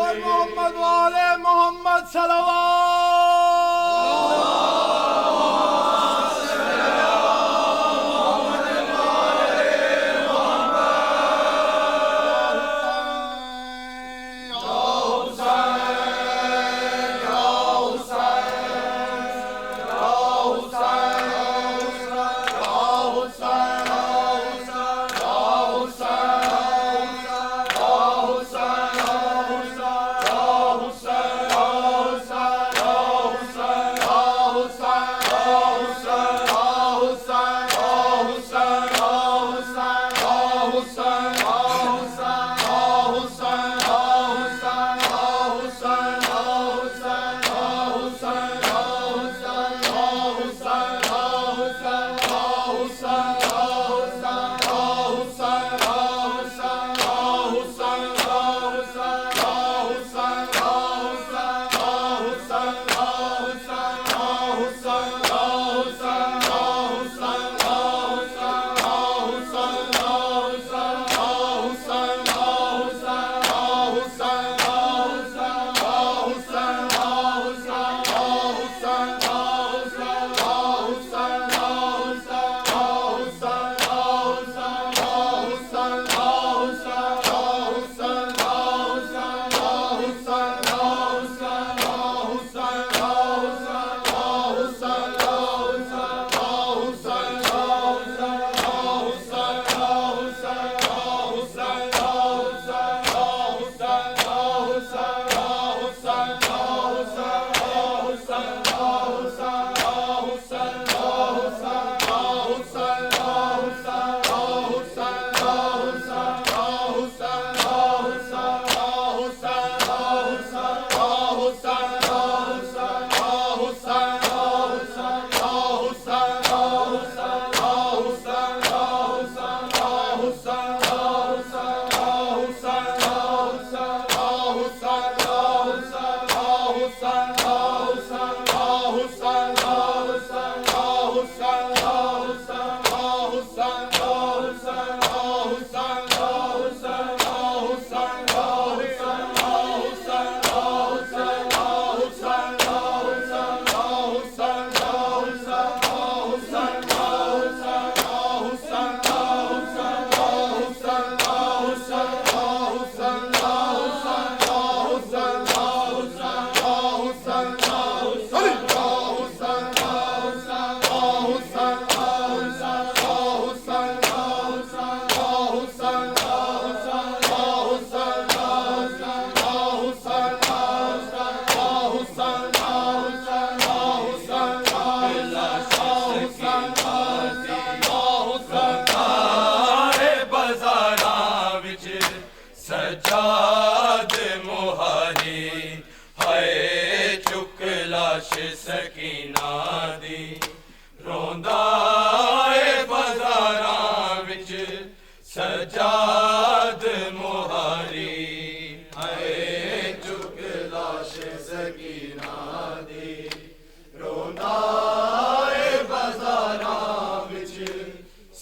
और मोहम्मद वाले मोहम्मद सलवात। सजाद मुहारी हाय चुक लाश सकीना दी रोंदा ए बाजारां विच सजाद मुहारी हाय चुक लाश सकीना दी रोंदा ए बाजारां विच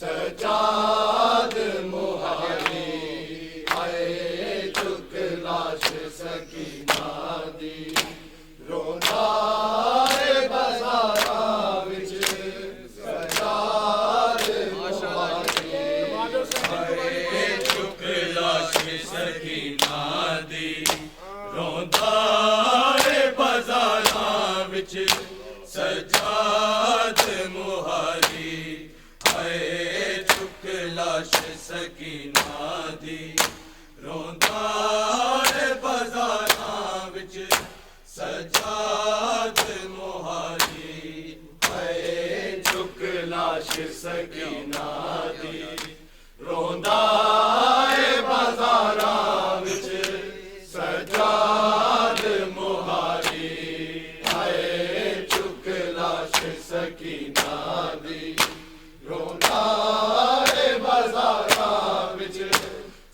सजाद मुहारी सकीना दी रोंदा ए बाज़ारां विच सजाद मुहारी हाय चुक लाश सकीना दी रोंदा ए बाज़ारां विच सजाद मुहारी हाय चुक लाश सकीना दी रोंदा सजाद मुहारी हाय चुक लाश सकीना दी रोंदा ए बाज़ारां विच सजाद मुहारी हाय चुक लाश सकीना दी रोंदा ए बाज़ारां विच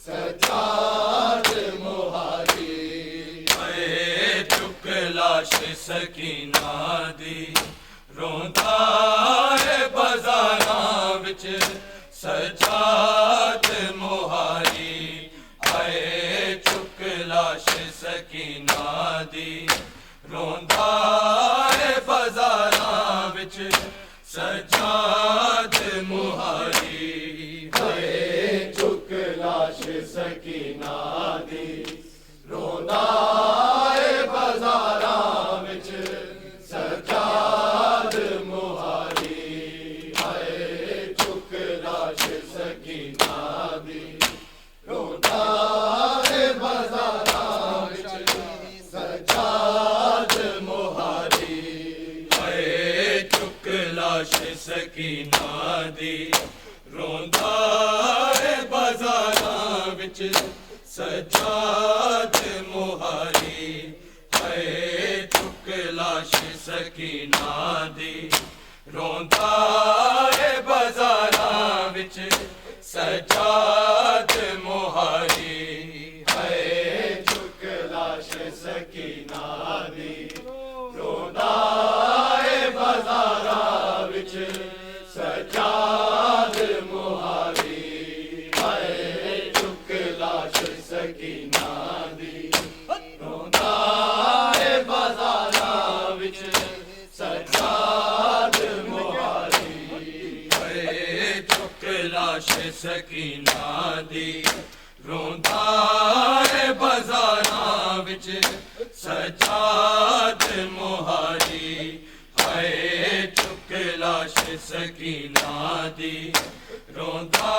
सजाद मुहारी लाश सकीना दी रोंदा ए बाज़ारां विच सजाद मुहारी हाय चुक लाश ਸਕੀਨਾ ਦੀ ਰੋਂਦਾ ਏ ਬਾਜ਼ਾਰਾਂ ਵਿੱਚ ਸਜਾਦ ਮੁਹਾਰੀ ਹਾਏ ਝੁਕ ਲਾਸ਼ ਸਕੀਨਾ ਦੀ ਰੋਂਦਾ ਏ ਬਾਜ਼ਾਰਾਂ ਵਿੱਚ ਸਜਾਦ ਮੁਹਾਰੀ ਹਾਏ ਝੁਕ ਲਾਸ਼ ਸਕੀਨਾ ਦੀ ਰੋਂਦਾ ਏ ਬਾਜ਼ਾਰਾਂ ਵਿੱਚ ਸਜਾਦ ਮੁਹਾਰੀ ਹਾਏ ਝੁਕ ਲਾਸ਼ ਸਕੀਨਾ ਦੀ ਰੋਂਦਾ ਏ ਬਾਜ਼ਾਰਾਂ ਵਿੱਚ ਸਜਾਦ ਮੁਹਾਰੀ ਹਾਏ ਝੁਕ ਲਾਸ਼ ਸਕੀਨਾ ਦੀ ਰੋਂਦਾ ਏ ਬਾਜ਼ਾਰਾਂ ਵਿੱਚ ਸਜਾਦ ਮੁਹਾਰੀ ਹਾਏ ਝੁਕ ਲਾਸ਼ ਸਕੀਨਾ ਦੀ ਰੋਂਦਾ ਏ ਬਾਜ਼ਾਰਾਂ ਵਿੱਚ ਸਜਾਦ ਮੁਹਾਰੀ ਹਾਏ ਝੁਕ ਲਾਸ਼ ਸਕੀਨਾ ਦੀ ਰੋਂਦਾ ਏ ਬਾਜ਼ਾਰਾਂ ਵਿੱਚ ਸਜਾਦ ਮੁਹਾਰੀ ਹਾਏ ਝੁਕ ਲਾਸ਼ ਸਕੀਨਾ ਦੀ ਰੋਂਦਾ ਏ ਬਾਜ਼ਾਰਾਂ ਵਿੱਚ ਸਜਾਦ ਮੁਹਾਰੀ ਹਾਏ ਝੁਕ ਲਾਸ਼ ਸਕੀਨਾ ਦੀ ਰੋਂਦਾ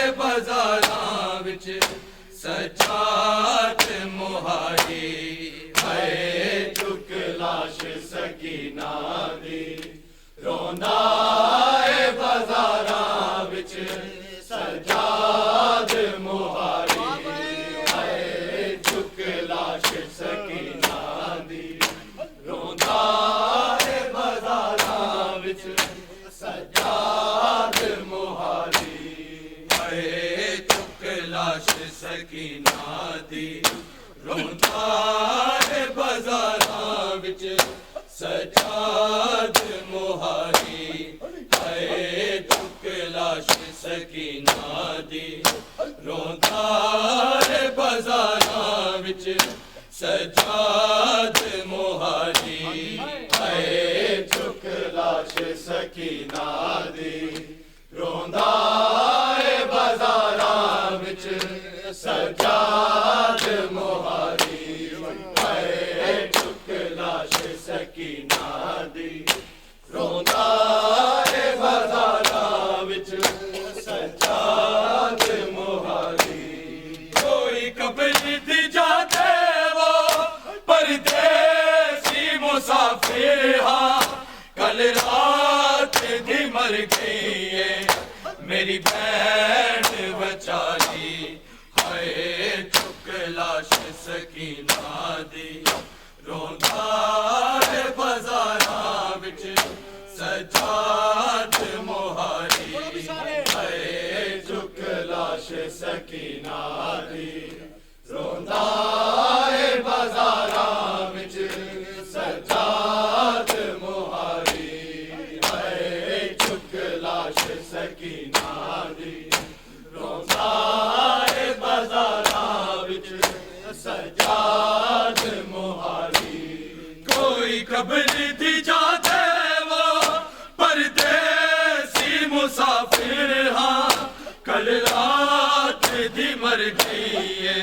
ਏ ਬਾਜ਼ਾਰਾਂ ਵਿੱਚ ਸਜਾਦ ਮੁਹਾਰੀ ਹਾਏ ਝੁਕ ਲਾਸ਼ ਸਕੀਨਾ ਦੀ ਰੋਂਦਾ ਏ ਬਾਜ਼ਾਰਾਂ ਵਿੱਚ ਸਜਾਦ ਮੁਹਾਰੀ ਹਾਏ ਝੁਕ ਲਾਸ਼ ਸਕੀਨਾ ਦੀ ਰੋਂਦਾ ਏ ਬਾਜ਼ਾਰਾਂ ਵਿੱਚ ਸਜਾਦ ਮੁਹਾਰੀ ਹਾਏ ਝੁਕ ਲਾਸ਼ ਸਕੀਨਾ ਦੀ ਰੋਂਦਾ ਏ ਬਾਜ਼ਾਰਾਂ ਵਿੱਚ ਸਜਾਦ ਮੁਹਾਰੀ ਹਾਏ ਝੁਕ ਲਾਸ਼ ਸਕੀਨਾ ਦੀ ਰੋਂਦਾ ਏ ਬਾਜ਼ਾਰਾਂ ਵਿੱਚ ਸਜਾਦ ਮੁਹਾਰੀ ਹਾਏ ਝੁਕ ਲਾਸ਼ ਸਕੀਨਾ ਦੀ ਰੋਂਦਾ ਏ ਬਾਜ਼ਾਰਾਂ ਵਿੱਚ ਸਜਾਦ ਮੁਹਾਰੀ ਹਾਏ ਝੁਕ ਲਾਸ਼ ਸਕੀਨਾ ਦੀ ਰੋਂਦਾ ਏ ਬਾਜ਼ਾਰਾਂ ਵਿੱਚ ਸਜਾਦ ਮੁਹਾਰੀ कोई कब्र थी जाते वो परदेसी मुसाफिर हाँ कल रात थी मर गई है मेरी बहन बेचारी हाय ਝੁਕ लाश ਸਕੀਨਾ ਦੀ ਰੋਂਦਾ ਏ ਬਾਜ਼ਾਰਾਂ ਵਿੱਚ ਸਜਾਦ ਮੁਹਾਰੀ ਹਾਏ ਝੁਕ ਲਾਸ਼ ਸਕੀਨਾ ਦੀ ਰੋਂਦਾ ਏ ਬਾਜ਼ਾਰਾਂ ਵਿੱਚ ਸਜਾਦ ਮੁਹਾਰੀ ਹਾਏ ਝੁਕ ਲਾਸ਼ ਸਕੀਨਾ ਦੀ ਰੋਂਦਾ ਏ ਬਾਜ਼ਾਰਾਂ ਵਿੱਚ सजाद मुहारी कोई कब्र थी जाते वो परदेसी मुसाफिर हाँ कल रात थी मर गई है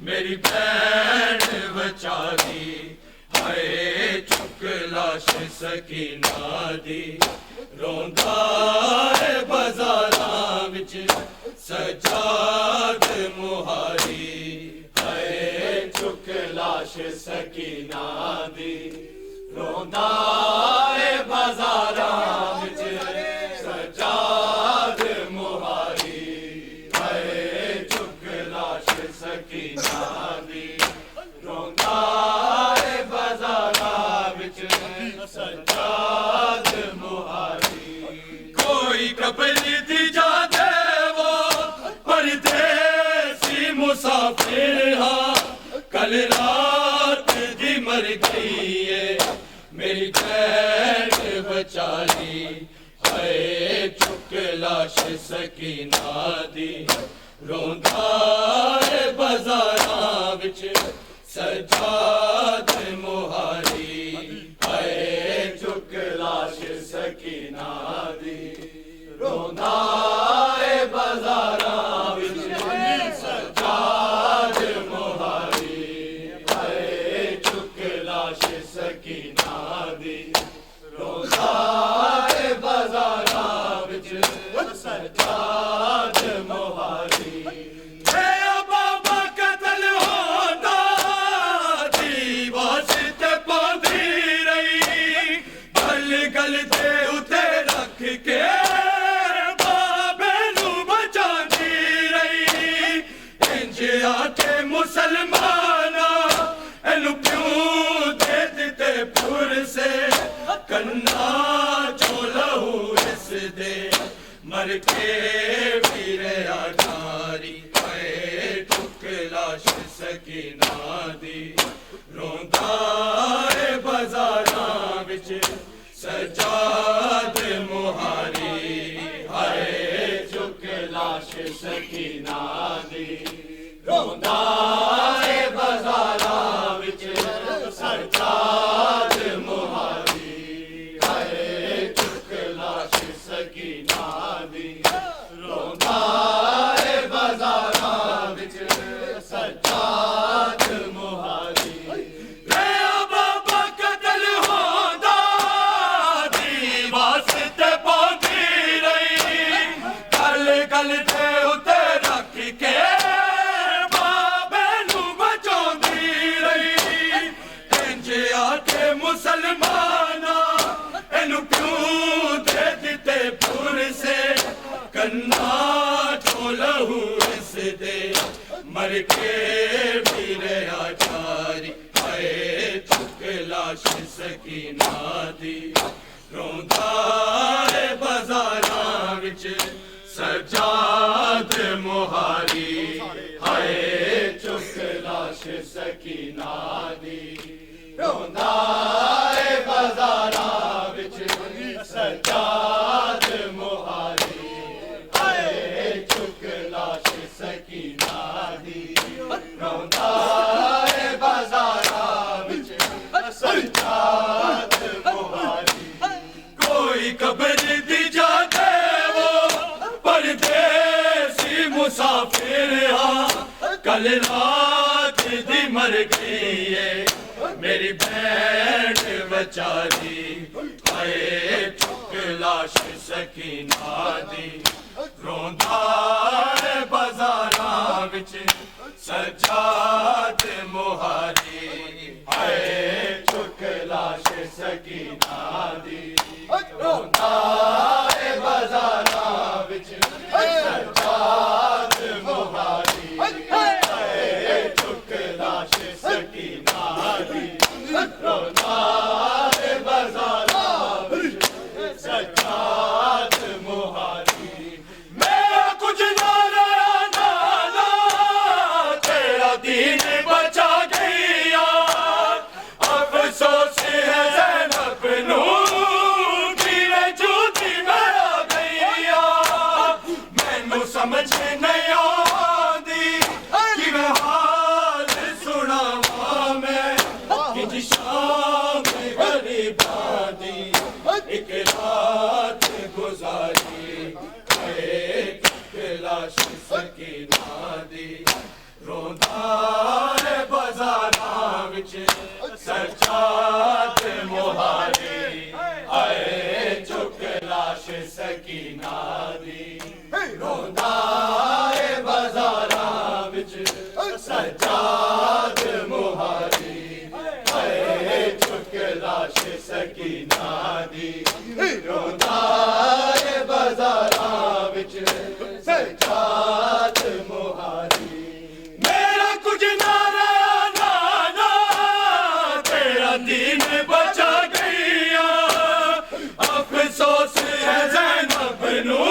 मेरी बहन बेचारी हाय ਝੁਕ लाश ਸਕੀਨਾ ਦੀ ਰੋਂਦਾ ਏ ਬਾਜ਼ਾਰਾਂ ਵਿੱਚ ਸਜਾਦ ਮੁਹਾਰੀ ਹਾਏ ਝੁਕ ਲਾਸ਼ ਸਕੀਨਾ ਦੀ ਰੋਂਦਾ ਏ ਬਾਜ਼ਾਰਾਂ ਵਿੱਚ ਸਜਾਦ ਮੁਹਾਰੀ ਹਾਏ ਝੁਕ ਲਾਸ਼ ਸਕੀਨਾ ਦੀ ਰੋਂਦਾ ਏ ਬਾਜ਼ਾਰਾਂ ਵਿੱਚ ਸਜਾਦ ਮੁਹਾਰੀ कोई कब्र थी जाते वो परदेसी मुसाफिर हाँ कल रात दी मर गई है मेरी बहन बेचारी हाय ਝੁਕ लाश ਸਕੀਨਾ ਦੀ ਰੋਂਦਾ ਏ ਬਾਜ਼ਾਰਾਂ ਵਿੱਚ सजाद मुहारी है चुक लाश सकीना दी रोंदा है बाजारां विच सजाद मुहारी है चुक लाश सकीना दी रोंदा है बाजारां विच सजाद मुहारी मुसलमाना एनु प्यूं दे दिते पुर से कन्ना जो लहू इस दे मर के वीर आधारी है चुक लाश सकीना दी रोंदा है बाजारां विच सजाद मुहारी है चुक लाश सकीना दी रोंदा है बाजारां विच सजाद मुहारी है चुक लाश सकीना दी रोंदा है बाजारां विच सजाद मुहारी बाबा कतल होंदा दी वास्ते पौंदी रही गल गल ते उते रख के मुसलमाना एनु क्यों दे दिते पुर से कन्ना जो लहू इस दे मर के वीर आचारी है चुक लाश सकीना दी रोंदा है बाजारां विच सजाद मुहारी है चुक लाश सकीना दी रोंदा है बाजारां विच सजाद मुहारी है चुक लाश सकीना दी रोंदा है बाजारां विच सजाद मुहारी कोई कब्र दी जाते वो परदेसी मुसाफिर कल रात दी मर गई है मेरी बहन बेचारी है चुक लाश सकीना दी रोंदा है बाजारां विच सजाद मुहारी है चुक लाश सकीना दी रोंदा है बाजारां विच सजाद मुहारी है चुक लाश सकीना दी रोंदा है बाजारां विच सजाद मुहारी मेरा कुछ ना रहा नाला तेरा दीन बचा गया अफसोस है ज़ैनब नू गिरे जूती मरा गया मैनू समझ नहीं आंदी कि मैं हाल सुनावा मैं किंज शाम गरीबां दी एक रात गुजारी है चुक लाश सकीना दी रोंदा है बाजारां विच सजाद मुहारी है चुक लाश सकीना दी रोंदा है बाजारां विच सजाद मुहारी है चुक लाश सकीना दी रोंदा है बाजारां विच सजाद मुहारी मेरा कुछ ना रहा नाना तेरा दीन बचा गया अफसोस है ज़ैनब नू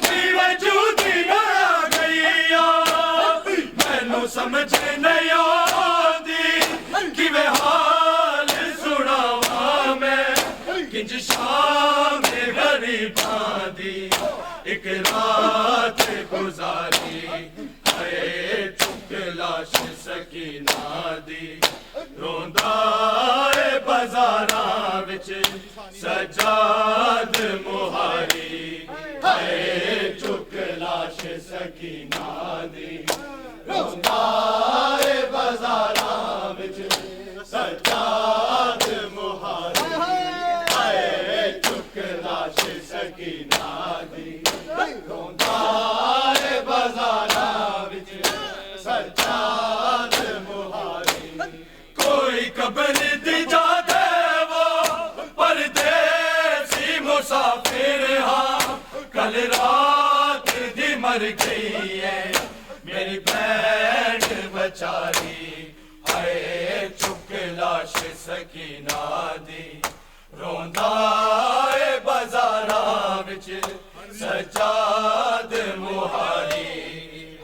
की वजूदी मरा गया मैनू समझ नहीं आंदी कि वे हाल सुनावा मैं किंज शाम गरीबां दी एक रात गुजारी है चुक लाश सकीना दी रोंदा है बाजारां विच सजाद मुहारी हाय चुक लाश सकीना दी रोंदा है बाजारां विच सजाद मुहारी हाय चुक लाश सकीना दी रोंदा है बाजारां विच सजाद मुहारी कोई कब्र दी जादे वो परदेसी मुसाफिर हाँ कल रात दी मर गई है मेरी बहन बचारी हाय चुक लाश सकीना दी रोंदा है बाजारां विच सजाद मुहारी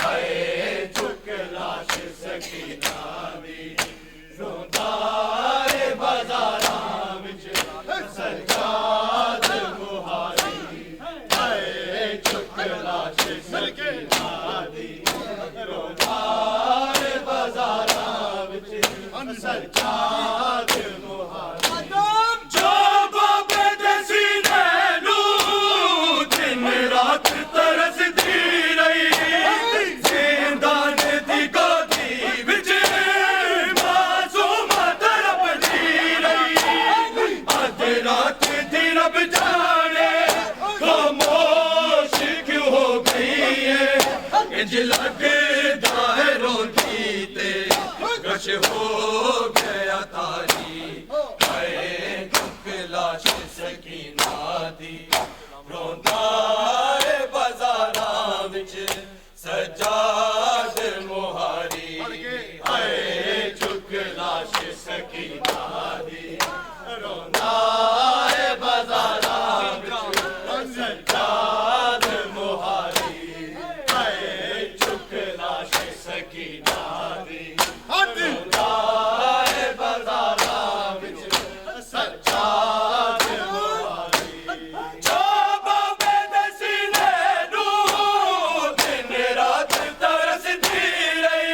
हाय चुक लाश सकीना दी रोंदा है बाजारां विच सजाद मुहारी हाय चुक लाश सकीना दी रोंदा है बाजारां विच सजाद मुहारी जो बाबे दे सीने नू दिन रात तरसदी रही जिंदान दी गोदी विच मासूमा तड़पदी रही अध रात दी रब जाने खामोश क्यों हो गई है इंज लगदा है रोंदी ते गश हो गया तारी हाय चुक लाश सकीना दी रोंदा है बाजारां विच सजाद मुहारी हाय चुक लाश सकीना दी रोंदा है बाजारां विच सजाद मुहारी हाय चुक लाश सकीना दी रोंदा है बाजारां विच सजाद मुहारी जो बाबे दे सीने नू दिन रात तरसदी रही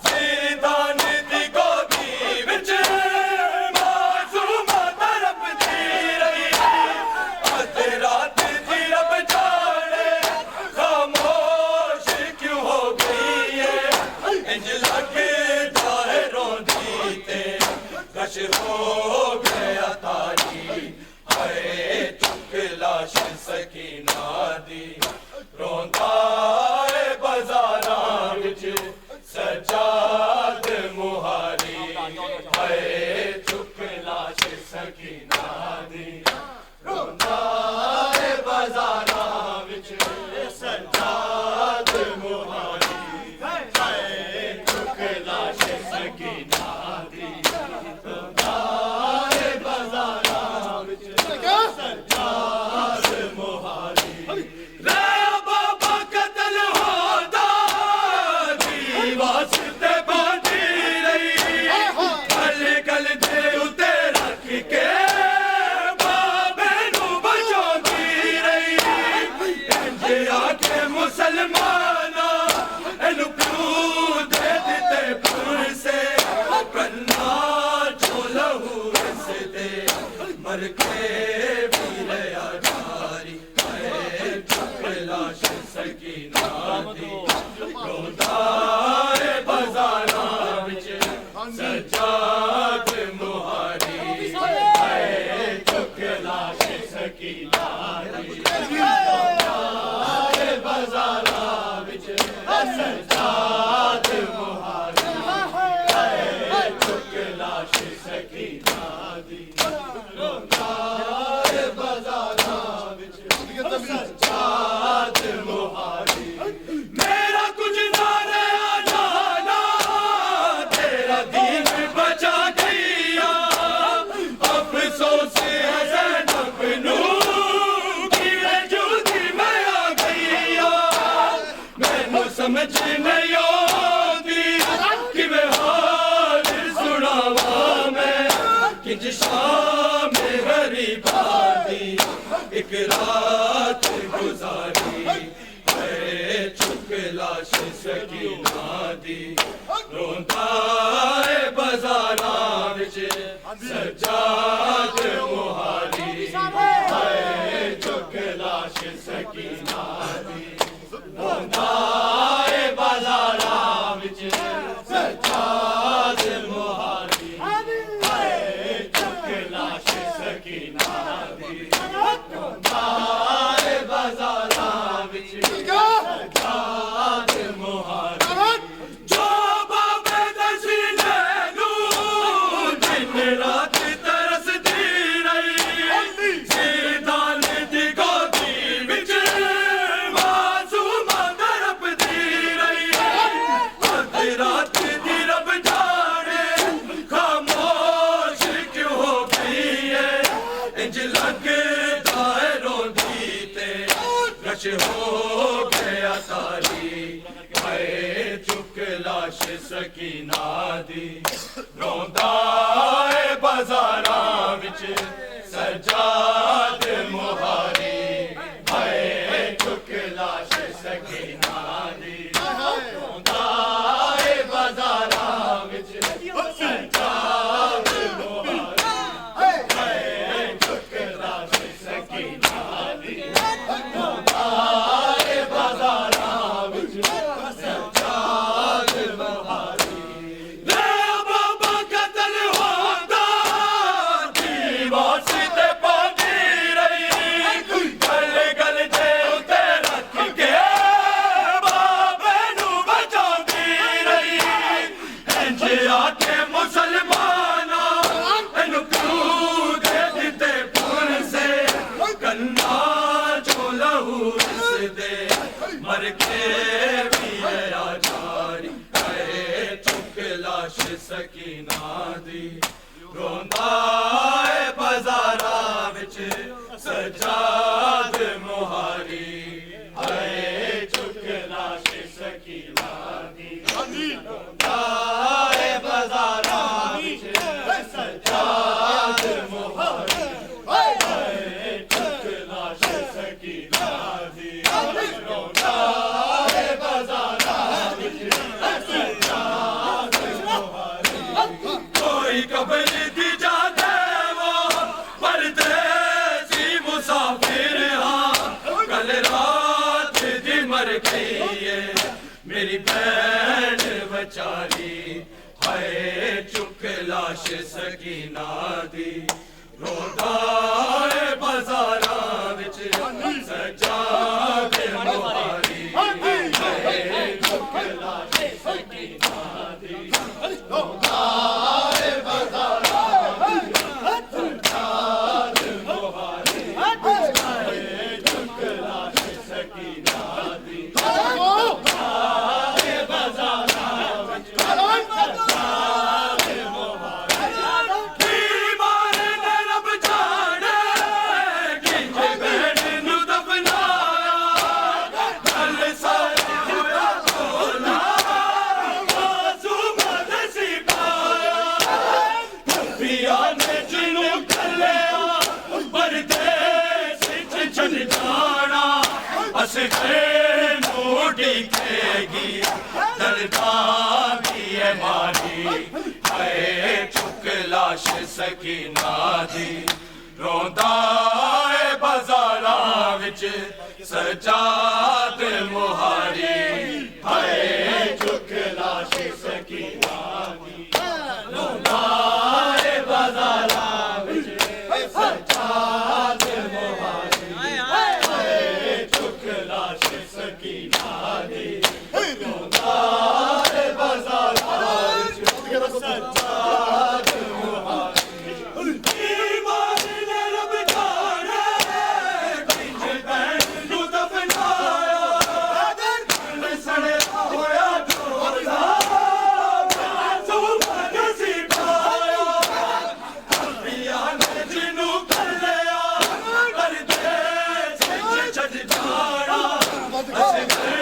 जिंदान दी गोदी विच मासूमा तड़पदी रही अध रात दी रब जाने खामोश क्यों हो गई है इंज लगदा है रोंदी ते गश हो गया तारी हाय चुक लाश सकीना दी रोंदा है बाजारां विच सजाद मुहारी हाय चुक लाश सकीना दी रोंदा है बाजारां विच सजाद मुहारी हाय चुक लाश सकीना दी रोंदा है बाजारां विच सजाद मुहारी रे बाबा कत्ल होदा दी वास्ते बांधी रही गल गल दे उते रख के बाबे नू बचांदी रही इंज आके मुसलमाना एनू क्यों दे दिते पुरसे कन्ना जो लहू रसदे मर के भी रहा जारी हाय चुक लाश सकीना दी रोंदा है बाजारां विच सजाद मुहारी हाय चुक लाश सकीना दी रोंदा है बाजारां विच सजाद मुहारी हाय चुक लाश सकीना दी रोंदा है बाजारां विच सजाद मुहारी मेरा कुछ ना रहा जाना तेरा दीन बचा गया अफसोस है ज़ैनब नू कि वजूदी में आ गया मैनू समझ नहीं आती कि मैं हाल सुनावा मैं किंज शाम गरीबा दी एक रात गुजारी है चुक लाश ਸਕੀਨਾ ਦੀ ਰੋਂਦਾ ਏ ਬਾਜ਼ਾਰਾਂ ਵਿੱਚ ਸਜਾਦ ਮੁਹਾਰੀ ਹਾਏ ਚੁੱਕ ਲਾਸ਼ ਸਕੀਨਾ ਦੀ ਰੋਂਦਾ ਏ ਬਾਜ਼ਾਰਾਂ ਵਿੱਚ ਸਜਾਦ ਮੁਹਾਰੀ ਹਾਏ ਚੁੱਕ ਲਾਸ਼ ਸਕੀਨਾ ਦੀ ਰੋਂਦਾ ਏ ਬਾਜ਼ਾਰਾਂ ਵਿੱਚ ਸਜਾਦ ਮੁਹਾਰੀ ਜੋ ਬਾਬੇ ਦੇ ਸੀਨੇ ਨੂੰ ਦਿਨ ਰਾਤ ਤਰਸਦੀ ਰਹੀ ਸੀਦਾਨ ਦੀ ਗੋਦੀ ਵਿੱਚ ਮਾਸੂਮਾਂ ਤੜਪਦੀ ਰਹੀ ਅੱਧੀ ਰਾਤ ਦੀ ਰੱਬ ਜਾਣੇ ਖਾਮੋਸ਼ ਕਿਉਂ ਹੋ ਗਈ ਏ ਇੰਜ ਲੱਗਦਾ ਏ ਰੋਂਦੀ ਤੇ ਰਸ਼ ਹੋ ਗਿਆ ਸਾਰੀ ਹਾਏ ਚੁੱਕ ਲਾਸ਼ ਸਕੀਨਾ ਦੀ ਰੋਂਦਾ ਏ ਬਾਜ਼ਾਰਾਂ ਵਿੱਚ ਸਜਾਦ ਮੁਹਾਰੀ ਹਾਏ ਚੁੱਕ ਲਾਸ਼ ਸਕੀਨਾ ਦੀ ਰੋਂਦਾ ਏ ਬਾਜ਼ਾਰਾਂ ਵਿੱਚ ਸਜਾਦ ਮੁਹਾਰੀ ਹਾਏ ਚੁੱਕ ਲਾਸ਼ ਸਕੀਨਾ ਦੀ ਰੋਂਦਾ ਏ ਬਾਜ਼ਾਰਾਂ ਵਿੱਚ ਸਜਾਦ ਮੁਹਾਰੀ ਲੈ ਬਾਬਾ ਕਤਲ ਹੁੰਦਾ ਦੀਵਾਰ ਤੇ ਪਾਉਂਦੀ ਰਹੀ ਗਲ ਗਲ ਜੇ ਉੱਤੇ ਰੱਖ ਕੇ ਬਾਬੇ ਨੂੰ ਬਚਾਉਂਦੀ ਰਹੀ ਇੰਜ ਆਕੇ ਮੁਸਲਮਾਨਾਂ ਇਹਨੂੰ ਕਿਉਂ ਦੇ ਦਿੱਤੇ ਪੁਰਸੇ ਕੰਨਾਂ ਚੋਂ ਲਹੂ ਰਿਸਦੇ ਮਰ ਕੇ ਵੀ ਆਜਾਰੀ ਹਾਏ ਚੁੱਕ ਲਾਸ਼ ਸਕੀਨਾ ਦੀ ਰੋਂਦਾ ਏ ਬਾਜ਼ਾਰਾਂ ਵਿੱਚ ਸਜਾਦ ਮੁਹਾਰੀ ਹਾਏ ਚੁੱਕ ਲਾਸ਼ ਸਕੀਨਾ ਦੀ ਰੋਂਦਾ ਏ ਬਾਜ਼ਾਰਾਂ ਵਿੱਚ ਸਜਾਦ ਮੁਹਾਰੀ ਹਾਏ ਚੁੱਕ ਲਾਸ਼ ਸਕੀਨਾ ਦੀ ਰੋਂਦਾ ਏ ਬਾਜ਼ਾਰਾਂ ਵਿੱਚ ਸਜਾਦ ਮੁਹਾਰੀ ਕੋਈ ਕਬਰ ਦੀ ਜਾਦੇ ਵੋ ਪਰਦੇਸੀ ਮੁਸਾਫਿਰ ਹਾਂ ਕੱਲ ਰਾਤ ਦੀ ਮਰ ਗਈ ਏ ਮੇਰੀ ਭੈਣ ਵਿਚਾਰੀ ਹਾਏ ਚੁੱਕ ਲਾਸ਼ ਸਕੀਨਾ ਦੀ ਰੋਂਦਾ ਏ ਬਾਜ਼ਾਰਾਂ ਵਿੱਚ ਸਜਾਦ ਮੁਹਾਰੀ ਹਾਏ ਚੁੱਕ ਲਾਸ਼ ਸਕੀਨਾ ਦੀ ਰੋਂਦਾ ਏ ਬਾਜ਼ਾਰਾਂ ਵਿੱਚ ਸਜਾਦ ਮੁਹਾਰੀ ਹਾਏ ਚੁੱਕ ਲਾਸ਼ ਸਕੀਨਾ ਦੀ ਰੋਂਦਾ ਏ ਬਾਜ਼ਾਰਾਂ ਵਿੱਚ ਸਜਾਦ ਮੁਹਾਰੀ ਦੀਵਾਰ ਨੇ ਰੱਬ ਜਾਣੇ ਕਿੰਜ ਭੈਣ ਨੂੰ ਦਫਨਾਇਆ ਗੱਲ ਸਾਰਾ ਹੋਇਆ ਢੋਲਾ ਮਾਸੂਮਾਂ ਦੇ ਸਿਪਾਇਆ ਧੱਬੀਆਂ ਨੇ ਜਿਹਨੂੰ ਕੱਲਿਆ ਪਰਦੇਸ ਵਿੱਚ ਛੱਡ ਜਾਣਾ ਅਸਕੇ ਨੂੰ ਡਿੱਗੇਗੀ ਦਰਦਾਂ ਦੀ ਏ ਮਾਰੀ ਹਾਏ ਚੁੱਕ ਲਾਸ਼ ਸਕੀਨਾ ਦੀ ਰੋਂਦਾ ਏ ਬਾਜ਼ਾਰਾਂ ਵਿੱਚ ਸਜਾਦ ਮੁਹਾਰੀ ਹਾਏ ਚੁੱਕ ਲਾਸ਼ ਸਕੀਨਾ ਦੀ ਰੋਂਦਾ ਏ ਬਾਜ਼ਾਰਾਂ ਵਿੱਚ ਸਜਾਦ ਮੁਹਾਰੀ ਹਾਏ ਚੁੱਕ ਲਾਸ਼ ਸਕੀਨਾ ਦੀ ਰੋਂਦਾ ਏ ਬਾਜ਼ਾਰਾਂ ਵਿੱਚ ਸਜਾਦ ਮੁਹਾਰੀ ਦੀਵਾਰ ਨੇ ਰੱਬ ਜਾਣੇ ਕਿੰਜ ਭੈਣ ਨੂੰ ਦਫਨਾਇਆ ਸੜਿਆ ਹੋਇਆ ਢੋਲਾ ਮਾਸੂਮਾਂ ਦੇ ਸਿਪਾਇਆ ਧੱਬੀਆਂ ਨੇ ਜਿਹਨੂੰ ਕੱਲਿਆ ਪਰਦੇਸ ਵਿੱਚ ਛੱਡ ਜਾਣਾ ਅਸਕੇ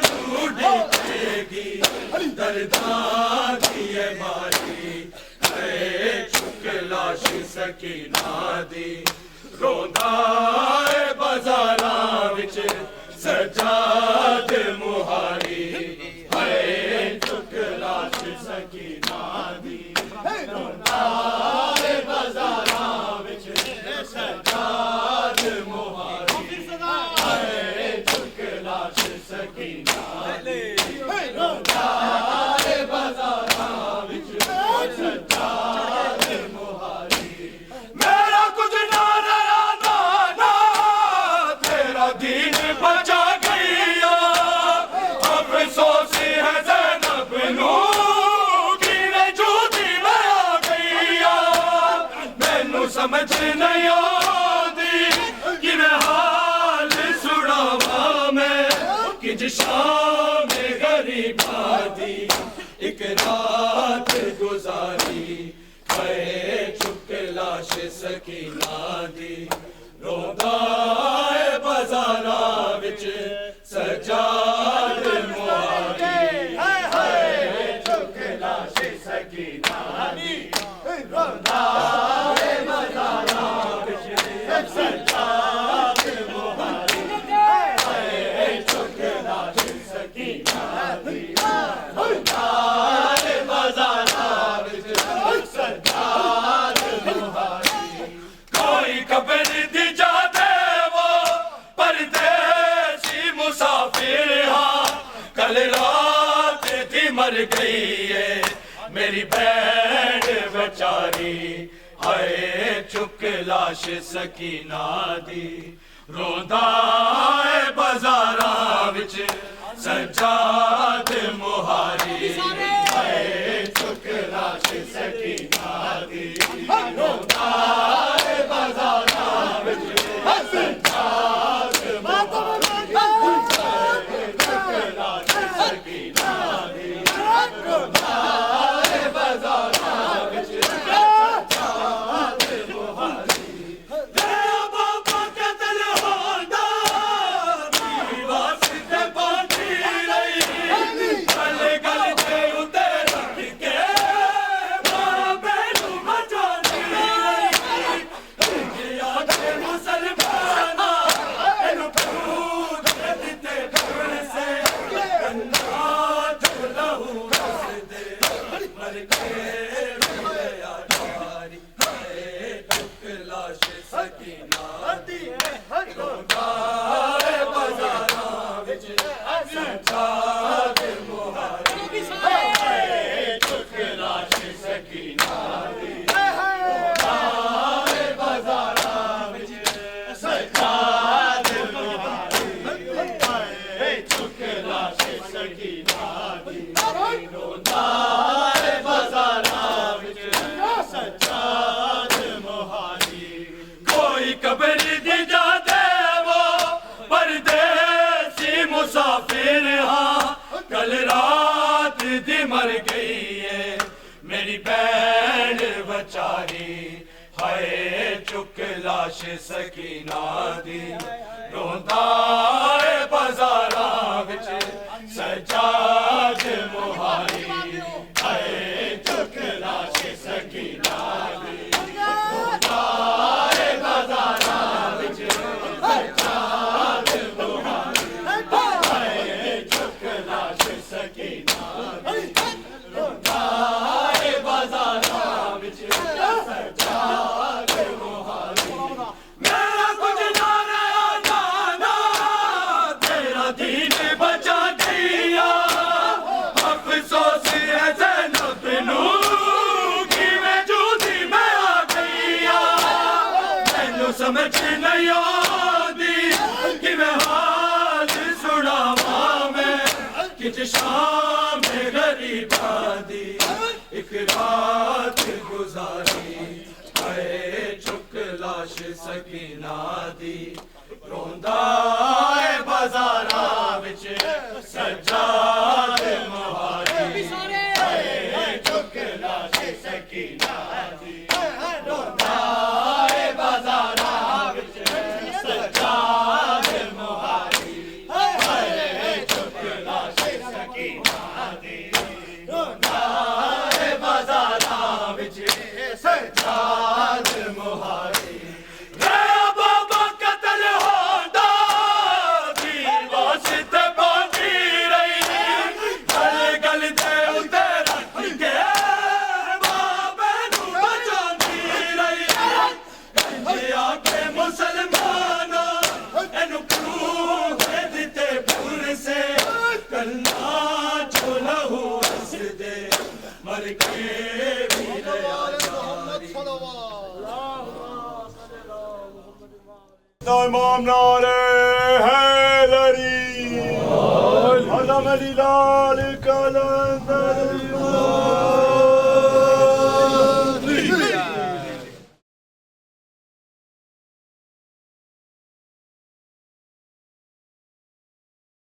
ਨੂੰ ਡਿੱਗੇਗੀ ਦਰਦਾਂ ਦੀ ਏ ਮਾਰੀ ਹਾਏ ਚੁੱਕ ਲਾਸ਼ ਸਕੀਨਾ ਦੀ ਰੋਂਦਾ ਏ ਬਾਜ਼ਾਰਾਂ ਵਿੱਚ ਸਜਾਦ ਮੁਹਾਰੀ सकीना दी रोंदा है बाजारां विच सजाद मुहारी हाय चुक लाश सकीना दी रोंदा है बाजारां विच सजाद मुहारी मेरा कुछ ना रहा ना तेरा दीन बचा गया अफसोस है ज़ैनब नू समझ नहीं आती कि मैं हाल सुनावा मैं कि शाम गरीबा दी एक रात गुजारी है चुक लाश सकीना दी रोंदा है बाजारा विच सजाद मुहारी है चुक लाश सकीना दी रोंदा सजाद मुहारी है चुक लाश सकीना दी रोंदा है बाजारा विच सजाद मुहारी कोई खबर दी जाते वो परदेसी मुसाफिर हाँ कल रात थी मर गई है मेरी बहन बेचारी हाय चुक लाश सकीना दी रोंदा है बाजारा विच सजाद मुहारी हाय चुक लाश सकीना दी रोंदा है बाजारा विच सजाद मुहारी चुक लाश सकीना दी रोंदा है बाजारा विच मुसाफिर हाँ कल रात दी मर गई है मेरी बहन बेचारी हाय चुक लाश सकीना दी रोंदा है बाजारा विच सजाद मुहारी हाय चुक लाश सकीना दी रोंदा है बाजारा विच सजाद मुहारी सकीना रोंदा है बाजारा विच सजाद मुहारी मेरा कुछ ना रहा ना तेरा दीन बचा गया अफसोस है ज़ैनब नू कि मैं जूदी में आ गया मैनू समझ नहीं आती कि मैं हाल सुनावा किच शाम गरीबा दी एक रात गुजारी है चुक लाश सकीना दी रोंदा है बाजारा विच सजाद मुहारी है चुक लाश सकीना दी रोंदा है बाजारा विच सजाद मुहारी है चुक लाश सकीना दी रोंदा है बाजारा विच सजाद मुहारी बाबा कतल होंदा दी वास्ते बांधी रही के वीर मोहम्मद सल्लल्लाहु इमाम नारे हैदरी आजम अली लाल